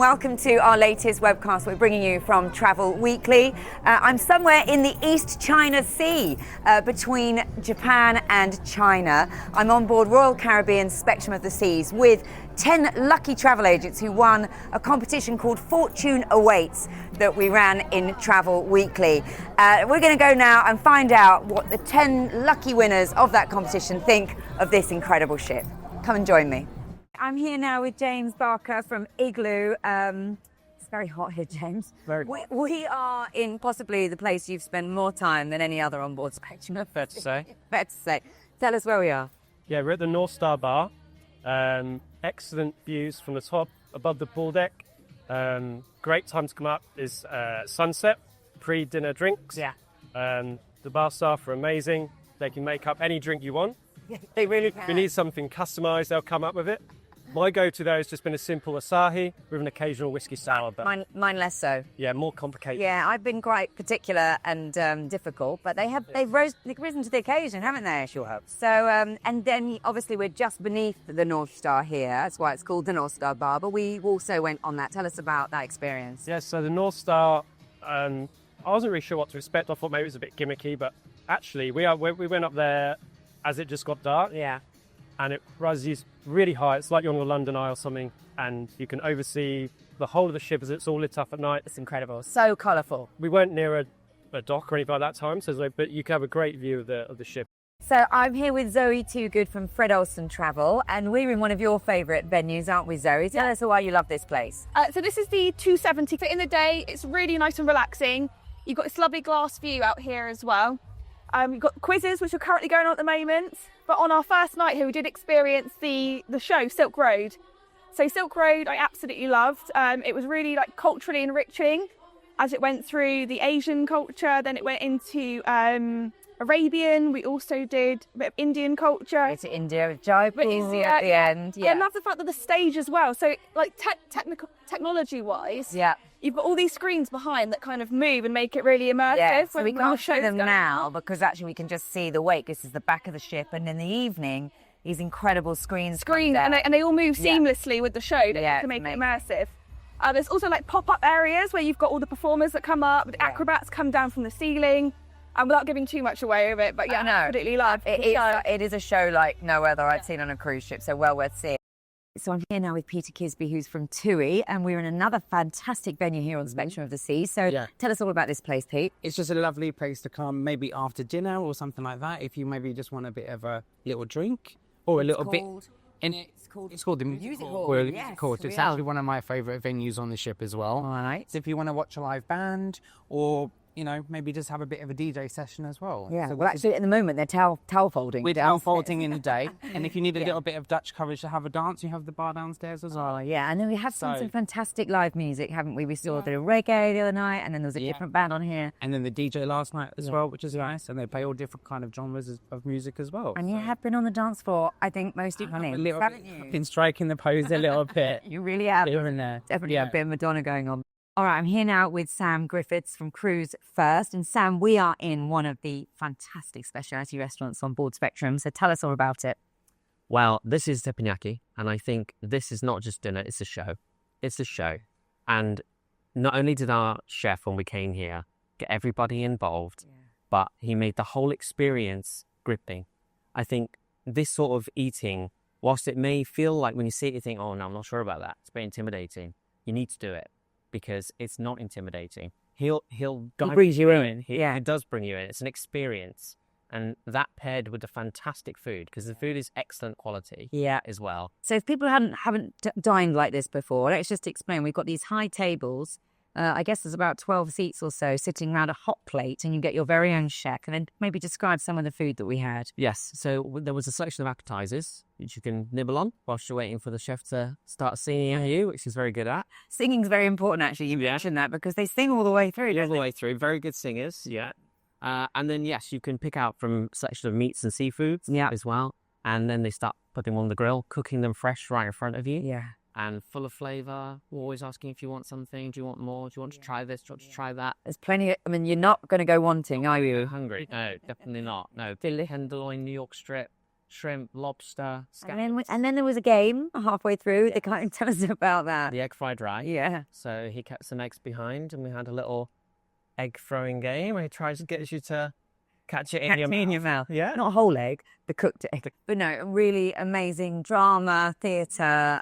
Welcome to our latest webcast. We're bringing you from Travel Weekly. I'm somewhere in the East China Sea between Japan and China. I'm on board Royal Caribbean's Spectrum of the Seas with 10 lucky travel agents who won a competition called Fortune Awaits that we ran in Travel Weekly. We're going to go now and find out what the 10 lucky winners of that competition think of this incredible ship. Come and join me. I'm here now with James Barker from Igloo. It's very hot here, James. We are in possibly the place you've spent more time than any other onboard Spectrum. Fair to say. Fair to say. Tell us where we are. Yeah, we're at the North Star Bar. Excellent views from the top above the pool deck. Great time to come up is sunset, pre-dinner drinks. Yeah. The bar staff are amazing. They can make up any drink you want. They really can. If you need something customised, they'll come up with it. My go-to there has just been a simple Asahi with an occasional whiskey sour. But mine less so. yeah, more complicated. Yeah, I've been quite particular and difficult, but they've risen to the occasion, haven't they? Sure have. So, and then obviously we're just beneath the North Star here. That's why it's called the North Star Bar. But we also went on that. Tell us about that experience. Yeah, so the North Star, I wasn't really sure what to expect. I thought maybe it was a bit gimmicky, but actually we went up there as it just got dark. Yeah. And it rises really high. It's like you're on the London Eye or something, and you can oversee the whole of the ship as it's all lit up at night. It's incredible. So colourful. We weren't near a dock or anything like that time, but you can have a great view of the ship. So I'm here with Zoe Toogood from Fred Olsen Travel, and we're in one of your favourite venues, aren't we, Zoe? Tell us why you love this place. So this is the 270. So in the day, it's really nice and relaxing. You've got this lovely glass view out here as well. We've got quizzes, which are currently going on at the moment. But on our first night here, we did experience the show, Silk Road. So Silk Road, I absolutely loved. It was really culturally enriching as it went through the Asian culture. Then it went into Arabian. We also did a bit of Indian culture. Go to India with Jaipur at the end. Yeah. And I love the fact that the stage as well. So technology-wise, yeah. You've got all these screens behind that kind of move and make it really immersive. Yeah, so we when our can't show show's them going now on. because actually we can just see the wake. This is the back of the ship, and in the evening, these incredible screens. And they all move seamlessly with the show to make it immersive. There's also pop-up areas where you've got all the performers that come up, the acrobats come down from the ceiling. And without giving too much away of it, but yeah, I absolutely love it. It is a show like no other I'd seen on a cruise ship, so well worth seeing. So I'm here now with Peter Kisby, who's from TUI, and we're in another fantastic venue here on the Spectrum of the Sea. So tell us all about this place, Pete. It's just a lovely place to come, maybe after dinner or something like that, if you maybe just want a bit of a little drink or a little bit. It's called the Music Hall. It's actually one of my favourite venues on the ship as well. All right. So if you want to watch a live band or maybe just have a bit of a DJ session as well. Yeah, so well, actually, at the moment, they're towel folding. We're towel folding in the day. And if you need a little bit of Dutch courage to have a dance, you have the bar downstairs as well. Oh, yeah. And then we have some fantastic live music, haven't we? We saw a bit of reggae the other night, and then there was a different band on here. And then the DJ last night as well, which is nice. And they play all different kind of genres of music as well. And you have been on the dance floor, I think, most evenings, haven't you? Been striking the pose a little bit. You really have. Here and there. Definitely a bit of Madonna going on. All right, I'm here now with Sam Griffiths from Cruise First. And Sam, we are in one of the fantastic specialty restaurants on board Spectrum. So tell us all about it. Well, this is teppanyaki, and I think this is not just dinner, it's a show. It's a show. And not only did our chef, when we came here, get everybody involved, but he made the whole experience gripping. I think this sort of eating, whilst it may feel like when you see it, you think, oh, no, I'm not sure about that. It's very intimidating. You need to do it. Because it's not intimidating. He'll brings you in. It does bring you in. It's an experience, and that paired with the fantastic food, because the food is excellent quality. As well. So if people haven't dined like this before, let's just explain. We've got these high tables. I guess there's about 12 seats or so sitting around a hot plate, and you get your very own chef. And then maybe describe some of the food that we had. Yes, so there was a selection of appetizers which you can nibble on whilst you're waiting for the chef to start singing at you, which he's very good at. Singing's very important, actually. You mentioned that because they sing all the way through. All the way through, very good singers. Yeah, and then yes, you can pick out from a selection of meats and seafoods. As well, and then they start putting them on the grill, cooking them fresh right in front of you. Yeah. And full of flavour. We're always asking if you want something. Do you want more? Do you want to try this? Do you want to try that? There's plenty. I mean, you're not going to go wanting, are you? Hungry? No, definitely not. No, tenderloin, New York strip, shrimp, lobster, And then there was a game halfway through. They can't tell us about that. the egg fried rice. Yeah. So he kept some eggs behind, and we had a little egg throwing game where he tries to get you to catch it in your mouth. Yeah. Not a whole egg, the cooked egg. But no, really amazing drama, theatre,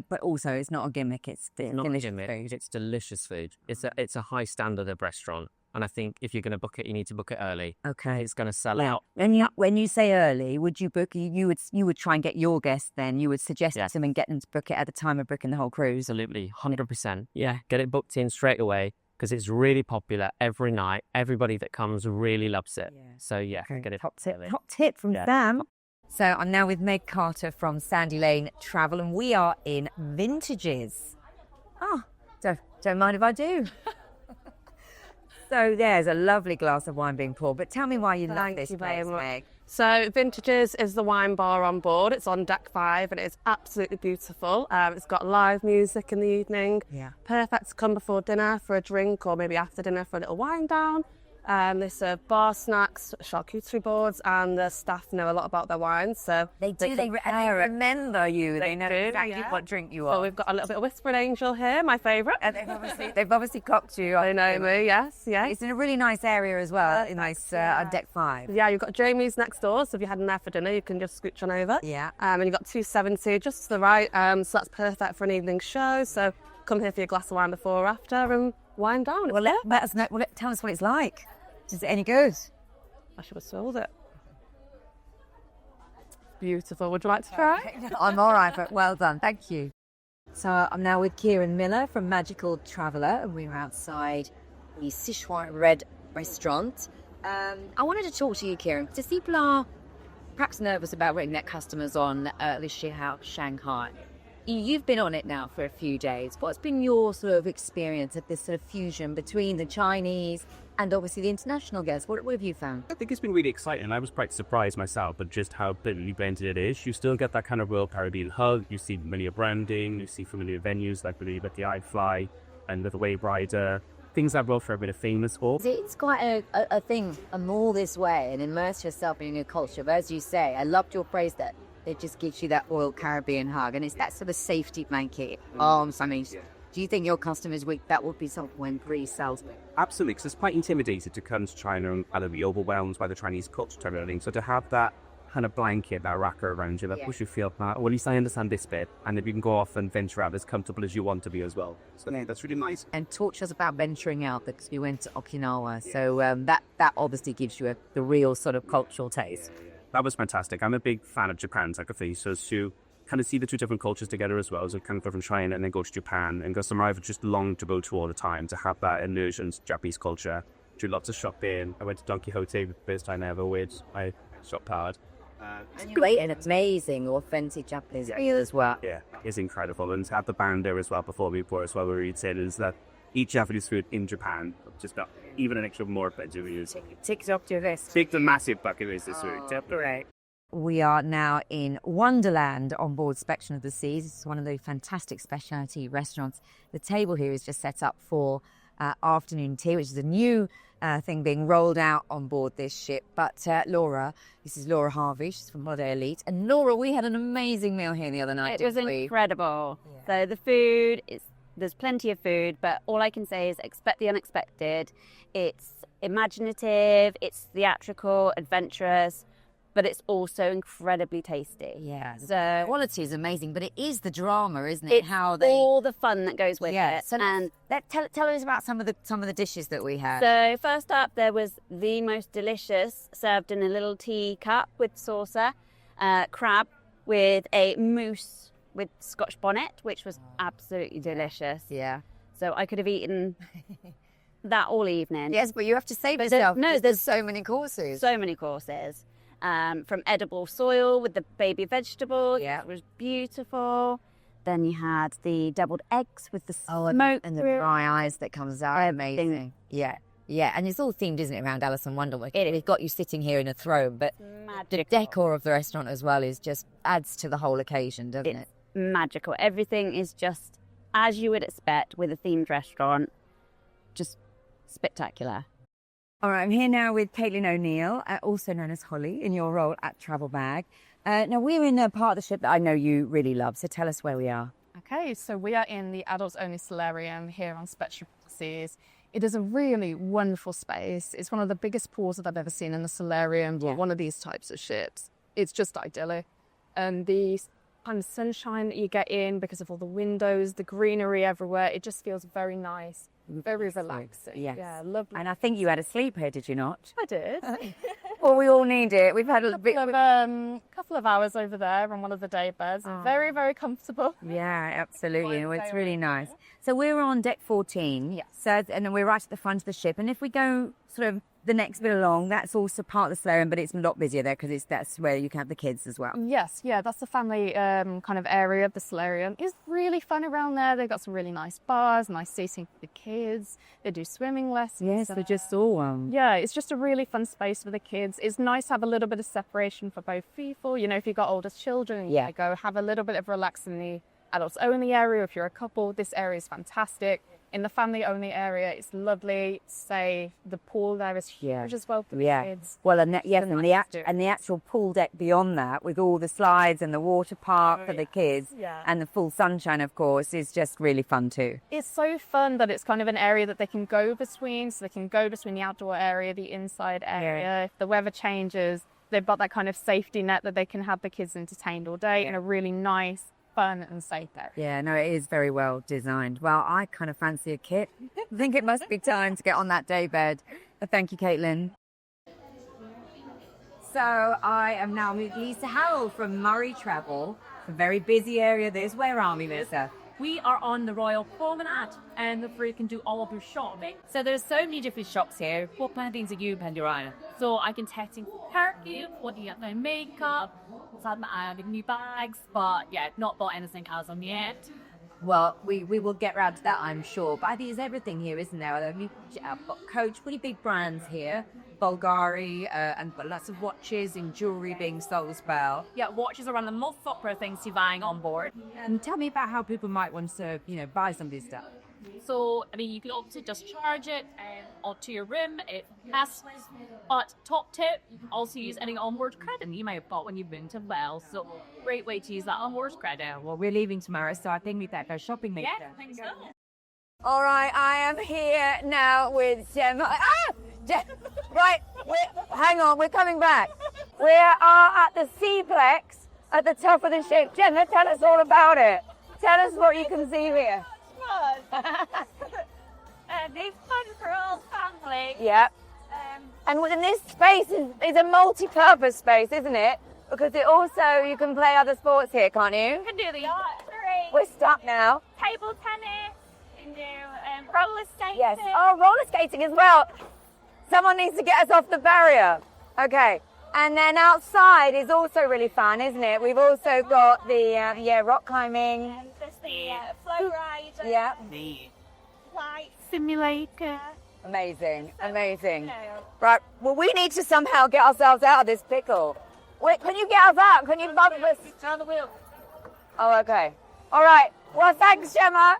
but also it's not a gimmick. It's Not a delicious gimmick. food. It's delicious food. It's a high standard of restaurant, and I think if you're going to book it, you need to book it early. Okay. It's going to sell Now, out. when you say early, would you book? You would try and get your guests. Then you would suggest Yeah. to them and get them to book it at the time of booking the whole cruise. Absolutely, 100%. Yeah, get it booked in straight away because it's really popular every night. Everybody that comes really loves it. Yeah. So yeah, Okay. get it. Top tip from Sam. So I'm now with Meg Carter from Sandy Lane Travel, and we are in Vintages. Oh, don't mind if I do. So there's a lovely glass of wine being poured, but tell me why you love this place, Meg. So Vintages is the wine bar on board. It's on deck 5 and it's absolutely beautiful. It's got live music in the evening. Yeah. Perfect to come before dinner for a drink or maybe after dinner for a little wind down. They serve bar snacks, charcuterie boards, and the staff know a lot about their wines. So They do. They remember you. They know exactly what drink you So are. we've got a little bit of Whispering Angel here, my favourite. And they've obviously clocked you. I know me, yes. It's in a really nice area as well. Nice on deck 5. Yeah, you've got Jamie's next door, so if you're heading there for dinner, you can just scooch on over. Yeah. And you've got 270 just to the right, so that's perfect for an evening show. So come here for your glass of wine before or after and wind down. Well, let us know. Tell us what it's like. Is it any good? I should have sold it. Beautiful. Would you like to try? I'm all right, but well done. Thank you. So I'm now with Kieran Miller from Magical Traveller, and we're outside the Sichuan Red restaurant. I wanted to talk to you, Kieran, because people are perhaps nervous about bringing their customers on the Shanghai. You've been on it now for a few days. What's been your sort of experience of this sort of fusion between the Chinese and obviously the international guests? What have you found? I think it's been really exciting. I was quite surprised myself at just how brilliantly blended it is. You still get that kind of Royal Caribbean hug. You see familiar branding. You see familiar venues like the iFly and the Wave Rider. Things that Royal Caribbean are famous for. It's quite a thing, a more this way and immerse yourself in your culture. But as you say, I loved your phrase that it just gives you that Royal Caribbean hug, and it's that sort of safety blanket. Do you think your customers that would be something when pre-sales? Absolutely, because it's quite intimidated to come to China and either be overwhelmed by the Chinese culture and everything. So to have that kind of blanket, that wrapper around you, that push you feel, well, at least I understand this bit, and then you can go off and venture out as comfortable as you want to be as well. So that's really nice. And talk to us about venturing out, because you went to Okinawa, so that obviously gives you the real sort of cultural taste. That was fantastic. I'm a big fan of Japan's photography, so to kind of see the two different cultures together as well, so kind of go from China and then go to Japan, and go somewhere I've just longed to go to all the time, to have that immersion in Japanese culture. Do lots of shopping. I went to Don Quixote the first time ever, which I shopped hard. And you ate an amazing, authentic Japanese meal as well. Yeah, it's incredible. And to have the band there as well before we were eating, is that each Japanese food in Japan just got even an extra more adventure views. Ticks off your list. Ticked a massive bucket list this week. Great. We are now in Wonderland on board Spectrum of the Seas. It's one of the fantastic specialty restaurants. The table here is just set up for afternoon tea, which is a new thing being rolled out on board this ship. But this is Laura Harvey, she's from Holiday Elite. And Laura, we had an amazing meal here the other night. It was incredible. Yeah. So the food, there's plenty of food, but all I can say is expect the unexpected. It's imaginative, it's theatrical, adventurous, but it's also incredibly tasty. Yeah, the quality is amazing, but it is the drama, isn't it? It's all the fun that goes with it. So and tell us about some of the dishes that we had. So first up, there was the most delicious, served in a little teacup with saucer, crab with a mousse with Scotch bonnet, which was absolutely delicious. Yeah. So I could have eaten that all evening. Yes, but you have to save yourself. There's so many courses. So many courses. From edible soil with the baby vegetables, which was beautiful. Then you had the deviled eggs with the smoke and the dry ice that comes out. Amazing. Yeah. And it's all themed, isn't it, around Alice in Wonderland? It's got you sitting here in a throne, but the decor of the restaurant as well adds to the whole occasion, doesn't it? Magical. Everything is just as you would expect with a themed restaurant. Just spectacular. All right, I'm here now with Caitlin O'Neill, also known as Holly, in your role at Travel Bag. Now, we're in a part of the ship that I know you really love, so tell us where we are. Okay, so we are in the adults-only solarium here on Spectrum Seas. It is a really wonderful space. It's one of the biggest pools that I've ever seen in a solarium, one of these types of ships. It's just idyllic. And the kind of sunshine that you get in because of all the windows, the greenery everywhere, it just feels very nice, very relaxing. Yes. Yeah, lovely. And I think you had a sleep here, did you not? I did. Well, we all need it. We've had a couple of hours over there on one of the day beds. Very, very comfortable. Yeah, absolutely. It's really nice. So we're on deck 14. Yes. So, and then we're right at the front of the ship. And if we go sort of the next bit along, that's also part of the solarium, but it's a lot busier there because that's where you can have the kids as well. Yes, yeah, that's the family kind of area of the solarium. It's really fun around there. They've got some really nice bars, nice seating for the kids. They do swimming lessons. Yes, we just saw one. Yeah, it's just a really fun space for the kids. It's nice to have a little bit of separation for both people. You know, if you've got older children, you go have a little bit of relax in the adults only area. If you're a couple, this area is fantastic. In the family only area, it's lovely. Say the pool there is huge as well for the kids. Well, and the actual pool deck beyond that, with all the slides and the water park for the kids, and the full sunshine, of course, is just really fun too. It's so fun that it's kind of an area that they can go between. So they can go between the outdoor area, the inside area. If the weather changes, they've got that kind of safety net that they can have the kids entertained all day in a really nice, fun and safe area. Yeah, no, it is very well designed. Well, I kind of fancy a kit. I think it must be time to get on that day bed. Thank you, Caitlin. So I am now with Lisa Howell from Murray Travel. A very busy area this. Where are we, Lisa? We are on the Royal Promenade, and where you can do all of your shopping. So there's so many different shops here. What kind of things are you planning? So I can text in perfume, what you my makeup, new bags, but yeah, not bought anything as of yet. Well, we will get round to that, I'm sure. But I think there's everything here, isn't there? I've got Coach, pretty big brands here. Bulgari, and lots of watches and jewellery being sold as well. Yeah, watches are one of the most popular things to buying on board. And tell me about how people might want to, buy some of this stuff. So, I mean, you can obviously just charge it onto your room. It has, but top tip, you can also use any onboard credit you might have bought when you've been to well. So, great way to use that onboard credit. Well, we're leaving tomorrow, so I think we better go shopping later. Yeah, I think so. All right, I am here now with Gemma. Right, hang on, we're coming back. We are at the Seaplex at the top of the ship. Gemma, tell us all about it. Tell us what you can see here. These fun for all family. Yep. And within this space is a multi-purpose space, isn't it? Because it also, you can play other sports here, can't you? You can do the archery. We're stuck now. Table tennis. You can do roller skating. Yes. Oh, roller skating as well. Someone needs to get us off the barrier. Okay. And then outside is also really fun, isn't it? We've also got the rock climbing. And there's the flow ride. Yeah. Flight simulator. Amazing, amazing. Right, well, we need to somehow get ourselves out of this pickle. Wait, can you get us out? Can you bump us? Turn the wheel. Oh, okay. All right. Well, thanks, Gemma.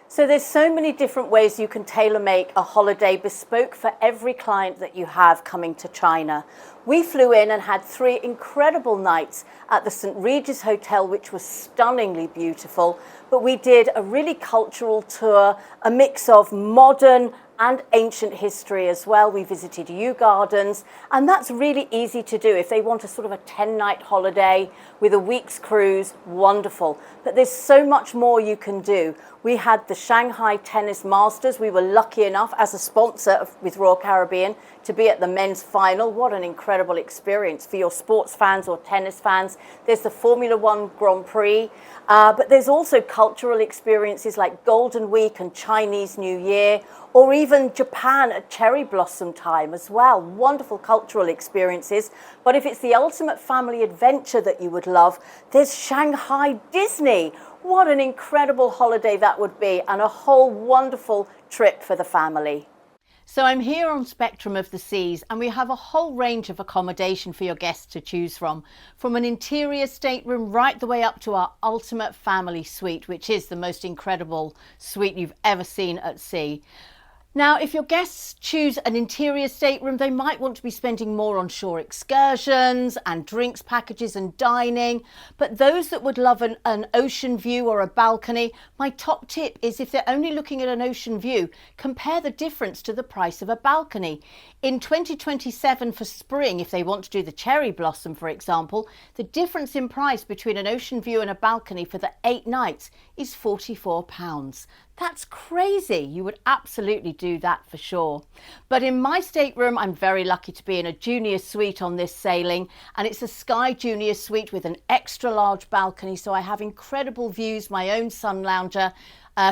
So there's so many different ways you can tailor-make a holiday bespoke for every client that you have coming to China. We flew in and had 3 incredible nights at the St. Regis Hotel, which was stunningly beautiful. But we did a really cultural tour, a mix of modern and ancient history as well. We visited Yew Gardens, and that's really easy to do. If they want a sort of a 10-night holiday with a week's cruise, wonderful. But there's so much more you can do. We had the Shanghai Tennis Masters. We were lucky enough as a sponsor with Royal Caribbean to be at the men's final. What an incredible experience for your sports fans or tennis fans. There's the Formula One Grand Prix, but there's also cultural experiences like Golden Week and Chinese New Year, or even Japan at cherry blossom time as well. Wonderful cultural experiences. But if it's the ultimate family adventure that you would love, there's Shanghai Disney. What an incredible holiday that would be, and a whole wonderful trip for the family. So I'm here on Spectrum of the Seas, and we have a whole range of accommodation for your guests to choose from an interior stateroom right the way up to our ultimate family suite, which is the most incredible suite you've ever seen at sea. Now, if your guests choose an interior stateroom, they might want to be spending more on shore excursions and drinks packages and dining. But those that would love an ocean view or a balcony, my top tip is if they're only looking at an ocean view, compare the difference to the price of a balcony. In 2027 for spring, if they want to do the cherry blossom, for example, the difference in price between an ocean view and a balcony for the 8 nights is £44. That's crazy. You would absolutely do that for sure. But in my stateroom, I'm very lucky to be in a junior suite on this sailing, and it's a Sky Junior Suite with an extra large balcony, so I have incredible views, my own sun lounger,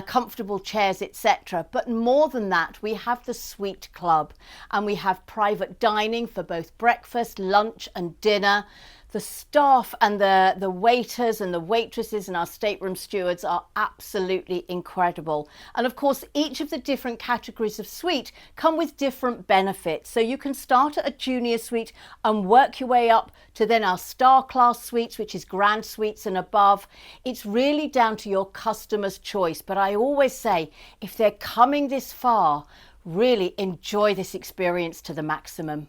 comfortable chairs, etc. But more than that, we have the Suite Club, and we have private dining for both breakfast, lunch and dinner. The staff and the waiters and the waitresses and our stateroom stewards are absolutely incredible. And of course, each of the different categories of suite come with different benefits. So you can start at a junior suite and work your way up to then our star class suites, which is grand suites and above. It's really down to your customer's choice. But I always say, if they're coming this far, really enjoy this experience to the maximum.